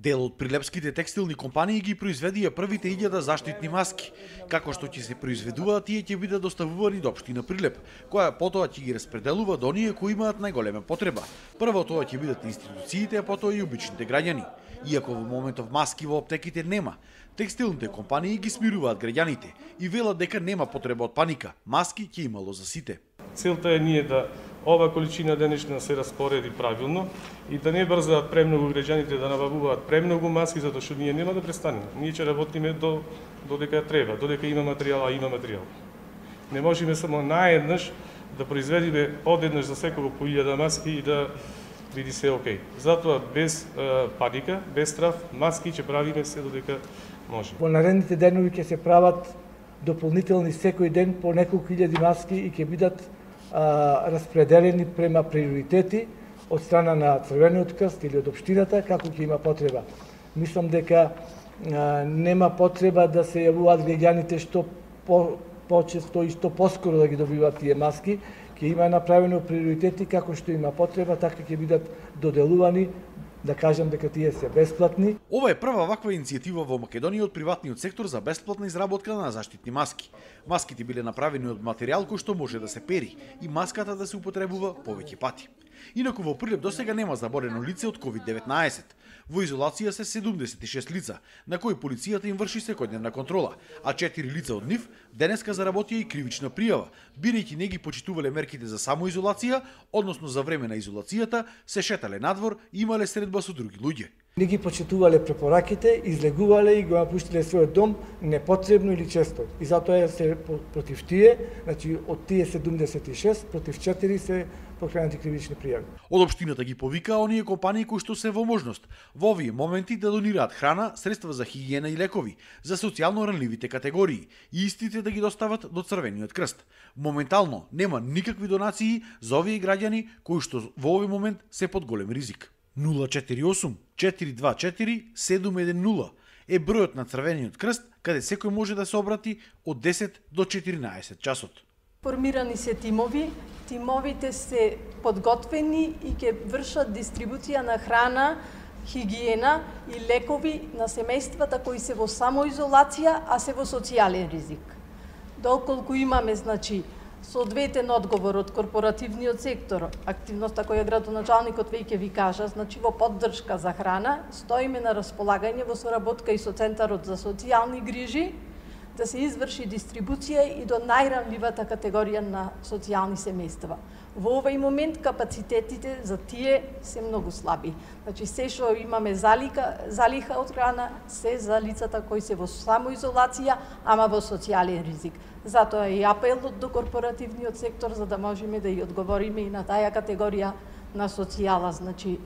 Дел од прилепските текстилни компании ги произведија првите 1000 заштитни маски. Како што ќе се произведуваат, тие ќе бидат доставувани до општина Прилеп, која потоа ќе ги распределува до оние кои имаат најголема потреба. Прво тоа ќе бидат институциите, а потоа и обичните граѓани. Иако во моментов маски во аптеките нема, текстилните компании ги смируваат граѓаните и велат дека нема потреба од паника. Маски ќе имало за сите. Целта е ние да ова количина денешна се распореди правилно и да не брзаат премногу граѓаните да набавуваат премногу маски, затоа што ние нема да престанеме. Ние ќе работиме додека треба, додека има материјал, а има материјал. Не можеме само наеднаш да произведиме одеднаш за секого по 1000 маски и да биде се окей. Затоа без паника, без страф, маски ќе правиме се додека може. Во наредните денови ќе се прават дополнителни секој ден по неколку илјади маски и ќе бидат распределени према приоритети од страна на Црвениот крст или од општината како ќе има потреба. Мислам дека нема потреба да се јавуваат граѓаните што почесто и што поскоро да ги добиваат тие маски. Ќе има направено приоритети како што има потреба, така ќе бидат доделувани. Да кажам дека тие се бесплатни. Ова е прва ваква иницијатива во Македонија од приватниот сектор за бесплатна изработка на заштитни маски. Маските биле направени од материјал кој што може да се пери и маската да се употребува повеќе пати. Инаку во Прилеп досега нема заборено лице од COVID-19. Во изолација се 76 лица, на кои полицијата им врши секојдневна контрола, а 4 лица од нив денеска заработија и кривична пријава, бидејќи не ги почитувале мерките за самоизолација, односно за време на изолацијата се шетале надвор и имале средба со други луѓе. Не ги почитувале препораките, излегувале и го напуштиле својот дом непотребно или често. И затоа се против тие, значи од тие 76 против 4 се покренати кривични пријави. Од општината ги повикаа оние компании кои што се во можност во овие моменти да донираат храна, средства за хигиена и лекови за социјално ранливите категории и истите да ги достават до Црвениот крст. Моментално нема никакви донации за овие граѓани кои што во овој момент се под голем ризик. 048 424 710 е бројот на Црвениот крст, каде секој може да се обрати од 10 до 14 часот. Формирани се тимови, тимовите се подготвени и ќе вршат дистрибуција на храна, хигиена и лекови на семејствата кои се во самоизолација, а се во социјален ризик. Доколку имаме, значи, соодветен одговор од корпоративниот сектор, активноста која градоначалникот веќе ви кажа, значи во поддршка за храна, стоиме на располагање во соработка и со Центарот за социјални грижи, да се изврши дистрибуција и до најранливата категорија на социјални семејства. Во овој момент капацитетите за тие се многу слаби. Значи се што имаме залиха од храна, се за лицата кои се во самоизолација, ама во социјален ризик. Затоа и апелот до корпоративниот сектор за да можеме да ја одговориме и на таа категорија на социјала, значи.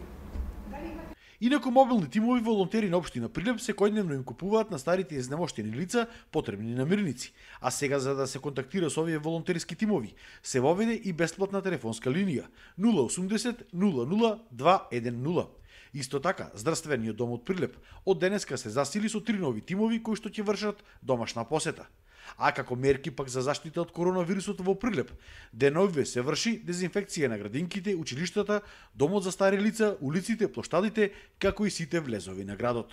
Инаку мобилни тимови волонтери на општина Прилеп секојдневно им купуваат на старите изнемоштени лица потребни намирници, а сега за да се контактира со овие волонтерски тимови, се воведе и бесплатна телефонска линија 080 00 210. Исто така, Здравствениот дом од Прилеп од денеска се засили со 3 нови тимови кои што ќе вршат домашна посета. А како мерки пак за заштита од коронавирусот во Прилеп, деновиве се врши дезинфекција на градинките, училиштата, домот за стари лица, улиците, плоштадите, како и сите влезови на градот.